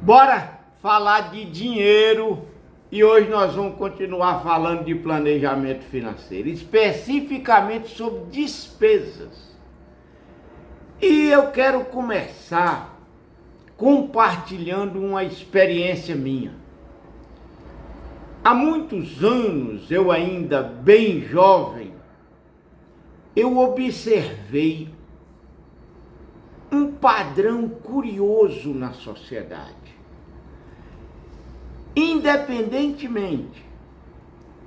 Bora falar de dinheiro e hoje nós vamos continuar falando de planejamento financeiro, especificamente sobre despesas. E eu quero começar compartilhando uma experiência minha. Há muitos anos, eu ainda bem jovem, eu observei um padrão curioso na sociedade. Independentemente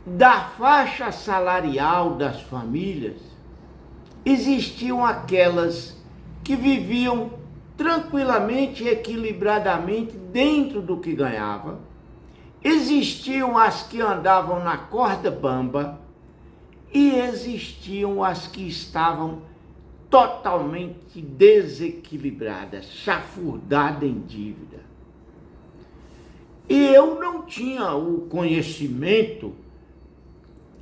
da faixa salarial das famílias, existiam aquelas que viviam tranquilamente e equilibradamente dentro do que ganhava, existiam as que andavam na corda bamba e existiam as que estavam totalmente desequilibradas, chafurdadas em dívida. E eu não tinha o conhecimento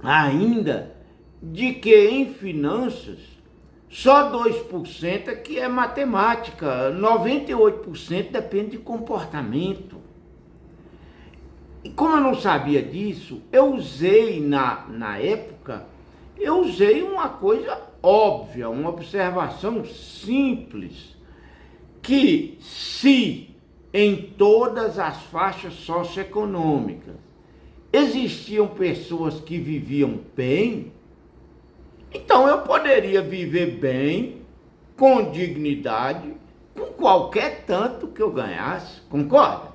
ainda de que em finanças só 2% é que é matemática, 98% depende de comportamento. E como eu não sabia disso, eu usei na época, eu usei uma coisa óbvia, uma observação simples, que se em todas as faixas socioeconômicas existiam pessoas que viviam bem, então eu poderia viver bem, com dignidade, com qualquer tanto que eu ganhasse, concorda?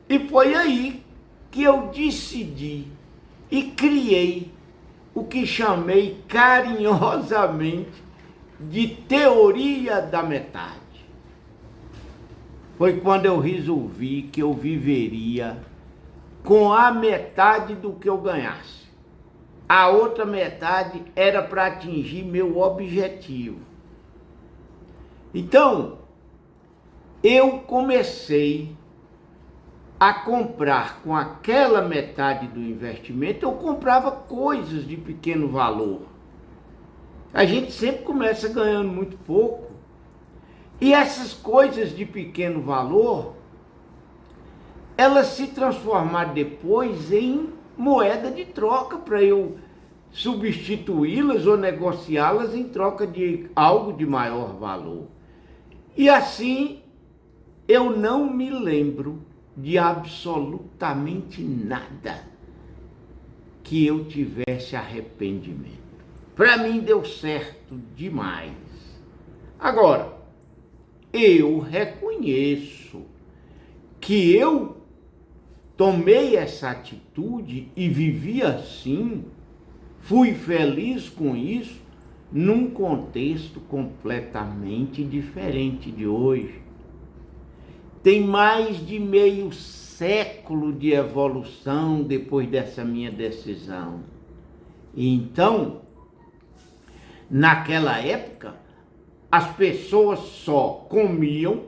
E foi aí que eu decidi e criei o que chamei carinhosamente de teoria da metade. Foi quando eu resolvi que eu viveria com a metade do que eu ganhasse. A outra metade era para atingir meu objetivo. Então, eu comecei a comprar com aquela metade do investimento, eu comprava coisas de pequeno valor. A gente sempre começa ganhando muito pouco. E essas coisas de pequeno valor, elas se transformaram depois em moeda de troca para eu substituí-las ou negociá-las em troca de algo de maior valor. E assim, eu não me lembro de absolutamente nada que eu tivesse arrependimento. Para mim deu certo demais. Agora, eu reconheço que eu tomei essa atitude e vivi assim, fui feliz com isso, num contexto completamente diferente de hoje. Tem mais de meio século de evolução depois dessa minha decisão. Então, naquela época, as pessoas só comiam,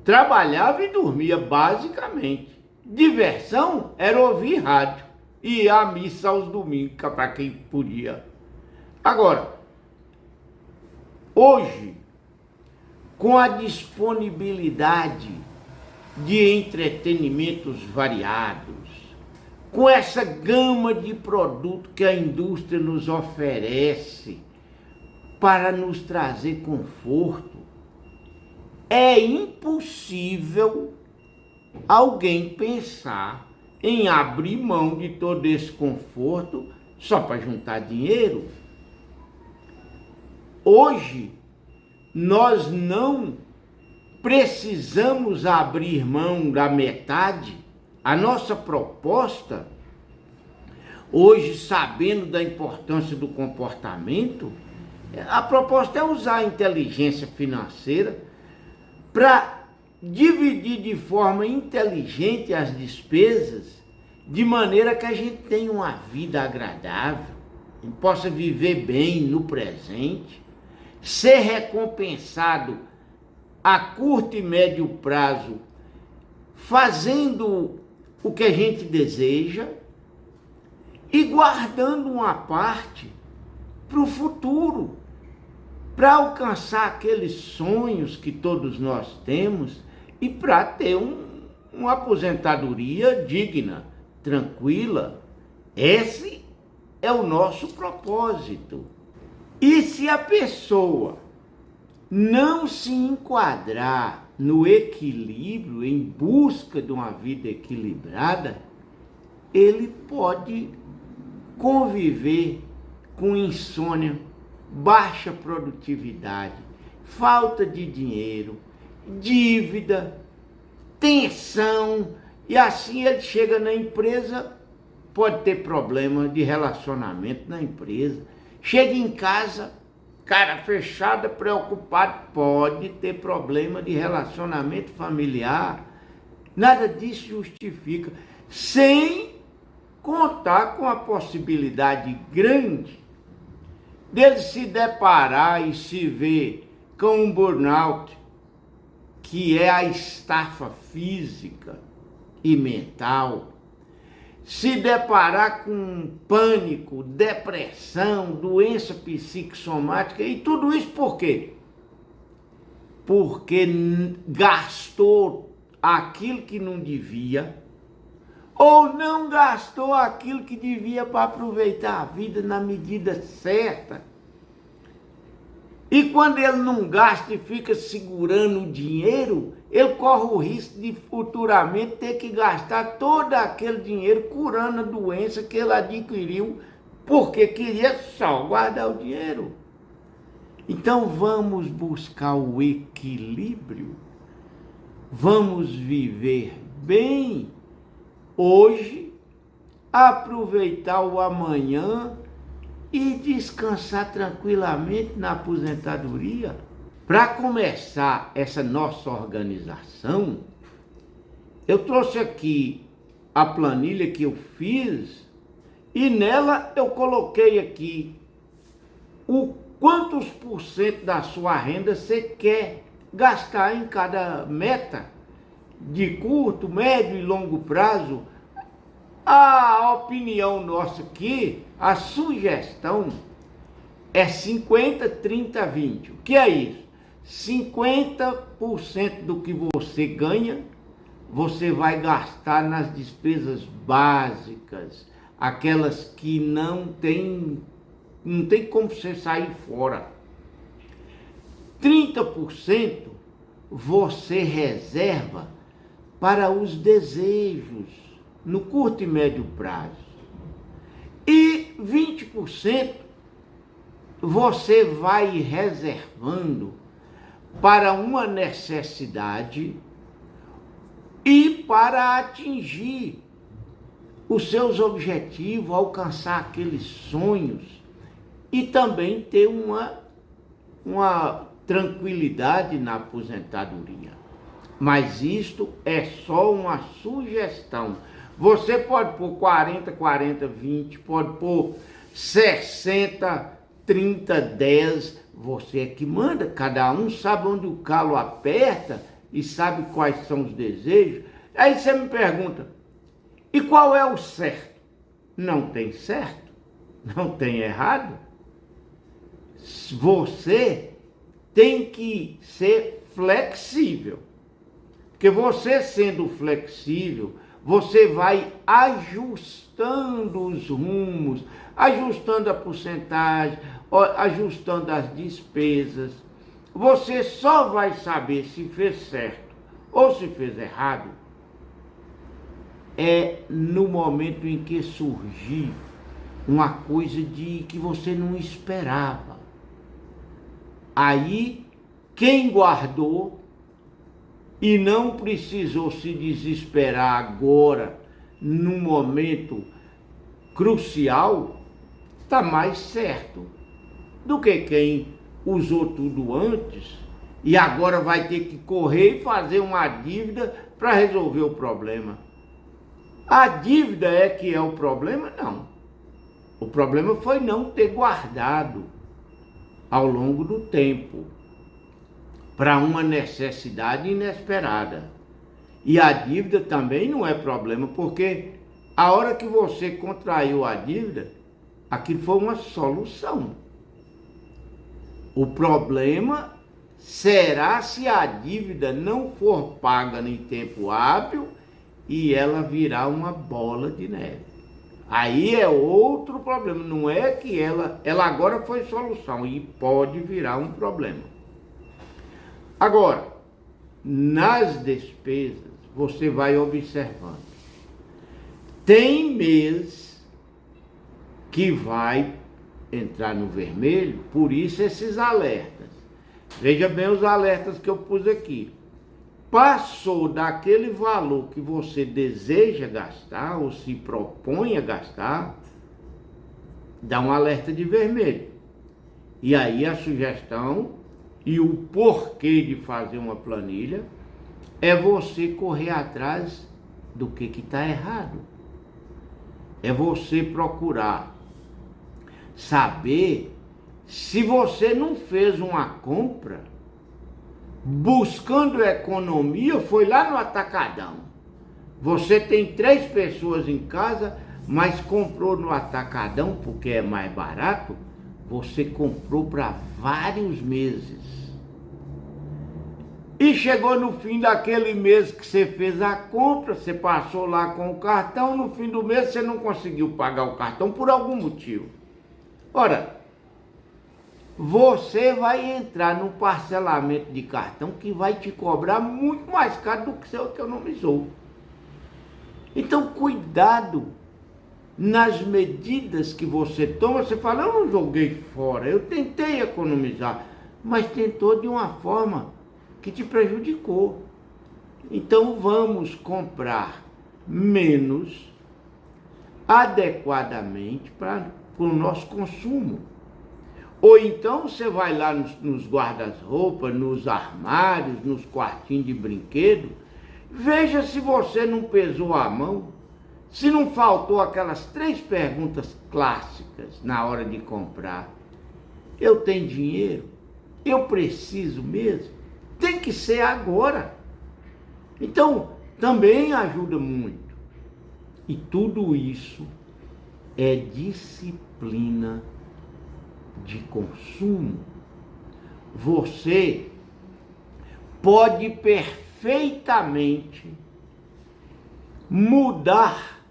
trabalhavam e dormiam, basicamente. Diversão era ouvir rádio e ir à missa aos domingos, para quem podia. Agora, hoje, com a disponibilidade de entretenimentos variados, com essa gama de produtos que a indústria nos oferece para nos trazer conforto, é impossível alguém pensar em abrir mão de todo esse conforto só para juntar dinheiro. Hoje, nós não precisamos abrir mão da metade. A nossa proposta, hoje, sabendo da importância do comportamento, a proposta é usar a inteligência financeira para dividir de forma inteligente as despesas, de maneira que a gente tenha uma vida agradável, possa viver bem no presente, ser recompensado a curto e médio prazo, fazendo o que a gente deseja e guardando uma parte para o futuro, para alcançar aqueles sonhos que todos nós temos e para ter uma aposentadoria digna, tranquila. Esse é o nosso propósito. E se a pessoa não se enquadrar no equilíbrio, em busca de uma vida equilibrada, ele pode conviver com insônia, baixa produtividade, falta de dinheiro, dívida, tensão, e assim ele chega na empresa, pode ter problema de relacionamento na empresa, chega em casa, cara fechada, preocupado, pode ter problema de relacionamento familiar. Nada disso justifica, sem contar com a possibilidade grande dele se deparar e se ver com um burnout, que é a estafa física e mental, se deparar com pânico, depressão, doença psicossomática, e tudo isso por quê? Porque gastou aquilo que não devia, ou não gastou aquilo que devia para aproveitar a vida na medida certa. E quando ele não gasta e fica segurando o dinheiro, ele corre o risco de futuramente ter que gastar todo aquele dinheiro curando a doença que ele adquiriu, porque queria só guardar o dinheiro. Então vamos buscar o equilíbrio, vamos viver bem hoje, aproveitar o amanhã e descansar tranquilamente na aposentadoria. Para começar essa nossa organização, eu trouxe aqui a planilha que eu fiz e nela eu coloquei aqui o quantos por cento da sua renda você quer gastar em cada meta de curto, médio e longo prazo. A opinião nossa aqui, a sugestão é 50, 30, 20. O que é isso? 50% do que você ganha, você vai gastar nas despesas básicas, aquelas que não tem como você sair fora. 30% você reserva para os desejos no curto e médio prazo. E 20% você vai reservando para uma necessidade e para atingir os seus objetivos, alcançar aqueles sonhos e também ter uma tranquilidade na aposentadoria. Mas isto é só uma sugestão. Você pode pôr 40, 40, 20, pode pôr 60, 30, 10. Você é que manda. Cada um sabe onde o calo aperta e sabe quais são os desejos. Aí você me pergunta, e qual é o certo? Não tem certo, não tem errado. Você tem que ser flexível. Porque você sendo flexível, você vai ajustando os rumos, ajustando a porcentagem, ajustando as despesas. Você só vai saber se fez certo ou se fez errado no momento em que surgir uma coisa que você não esperava. Aí, quem guardou e não precisou se desesperar agora, num momento crucial, está mais certo do que quem usou tudo antes e agora vai ter que correr e fazer uma dívida para resolver o problema. A dívida é que é o problema? Não. O problema foi não ter guardado ao longo do tempo para uma necessidade inesperada. E a dívida também não é problema, porque a hora que você contraiu a dívida, aquilo foi uma solução. O problema será se a dívida não for paga em tempo hábil e ela virar uma bola de neve. Aí é outro problema, não é que ela agora foi solução e pode virar um problema. Agora, nas despesas, você vai observando. Tem mês que vai entrar no vermelho, por isso esses alertas. Veja bem os alertas que eu pus aqui. Passou daquele valor que você deseja gastar ou se propõe a gastar, dá um alerta de vermelho. E aí a sugestão e o porquê de fazer uma planilha é você correr atrás do que está errado. É você procurar saber se você não fez uma compra buscando economia, foi lá no atacadão. Você tem 3 pessoas em casa, mas comprou no atacadão porque é mais barato, você comprou para vários meses. E chegou no fim daquele mês que você fez a compra, você passou lá com o cartão, no fim do mês você não conseguiu pagar o cartão por algum motivo. Ora, você vai entrar num parcelamento de cartão que vai te cobrar muito mais caro do que você economizou. Então, cuidado nas medidas que você toma. Você fala, eu não joguei fora, eu tentei economizar, mas tentou de uma forma que te prejudicou. Então, vamos comprar menos adequadamente para o nosso consumo. Ou então você vai lá nos guarda-roupas, nos armários, nos quartinhos de brinquedo, veja se você não pesou a mão, se não faltou aquelas 3 perguntas clássicas na hora de comprar. Eu tenho dinheiro? Eu preciso mesmo? Tem que ser agora. Então, também ajuda muito. E tudo isso é disciplina de consumo. Você pode perfeitamente mudar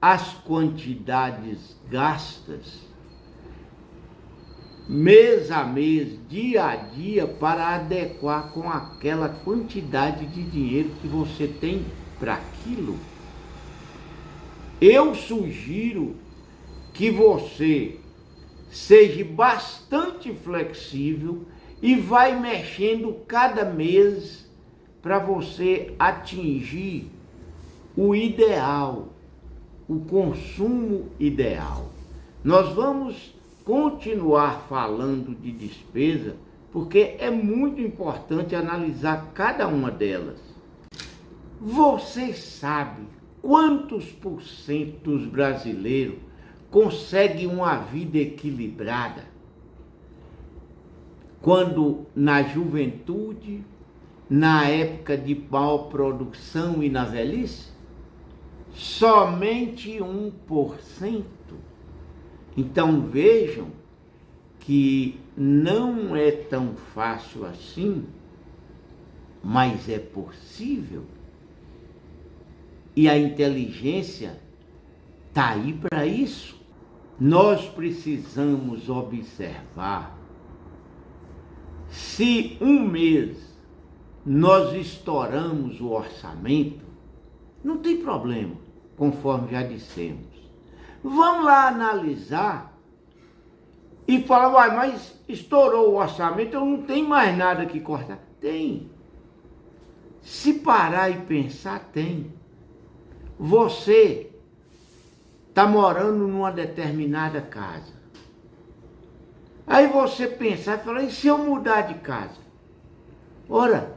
as quantidades gastas mês a mês, dia a dia, para adequar com aquela quantidade de dinheiro que você tem para aquilo. Eu sugiro que você seja bastante flexível e vai mexendo cada mês para você atingir o ideal, o consumo ideal. Nós vamos continuar falando de despesa porque é muito importante analisar cada uma delas. Você sabe quantos por cento dos brasileiros consegue uma vida equilibrada quando na juventude, na época de maior produção e na velhice? Somente 1%. Então vejam que não é tão fácil assim, mas é possível. E a inteligência está aí para isso. Nós precisamos observar se um mês nós estouramos o orçamento, não tem problema, conforme já dissemos. Vamos lá analisar e falar, uai, mas estourou o orçamento, eu não tenho mais nada que cortar. Tem. Se parar e pensar, tem. Você está morando numa determinada casa. Aí você pensar e falar, e se eu mudar de casa? Ora,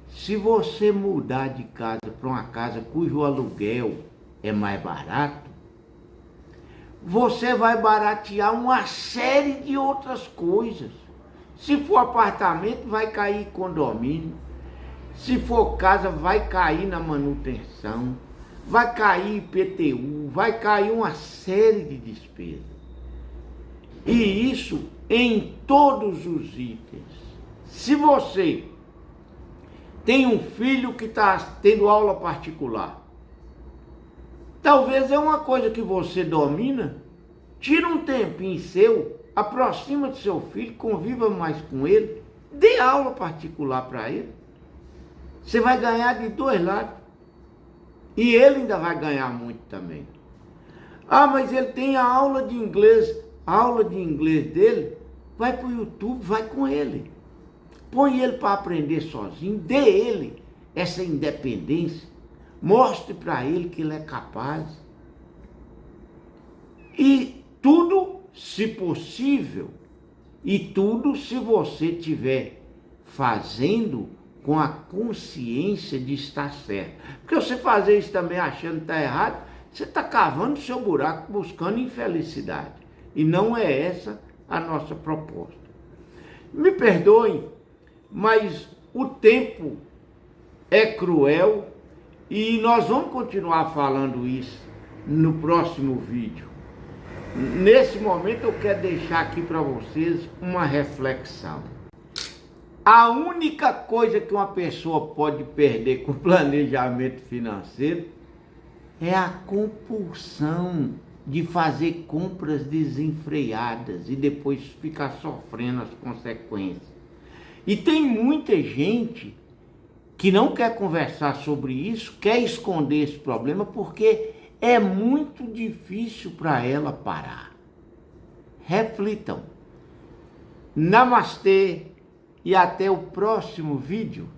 se você mudar de casa para uma casa cujo aluguel é mais barato, você vai baratear uma série de outras coisas. Se for apartamento, vai cair condomínio. Se for casa, vai cair na manutenção. Vai cair IPTU, vai cair uma série de despesas. E isso em todos os itens, Se você tem um filho que está tendo aula particular, talvez é uma coisa que você domina, tira um tempinho seu, aproxima do seu filho, conviva mais com ele, dê aula particular para ele. Você vai ganhar de dois lados. E ele ainda vai ganhar muito também. Ah, mas ele tem a aula de inglês dele, vai para o YouTube, vai com ele. Põe ele para aprender sozinho, dê ele essa independência, mostre para ele que ele é capaz. E tudo, se possível, e tudo se você estiver fazendo com a consciência de estar certo. Porque você fazer isso também achando que está errado, você está cavando o seu buraco, buscando infelicidade. E não é essa a nossa proposta. Me perdoem, mas o tempo é cruel e nós vamos continuar falando isso no próximo vídeo. Nesse momento eu quero deixar aqui para vocês uma reflexão. A única coisa que uma pessoa pode perder com planejamento financeiro é a compulsão de fazer compras desenfreadas e depois ficar sofrendo as consequências. E tem muita gente que não quer conversar sobre isso, quer esconder esse problema porque é muito difícil para ela parar. Reflitam. Namastê e até o próximo vídeo.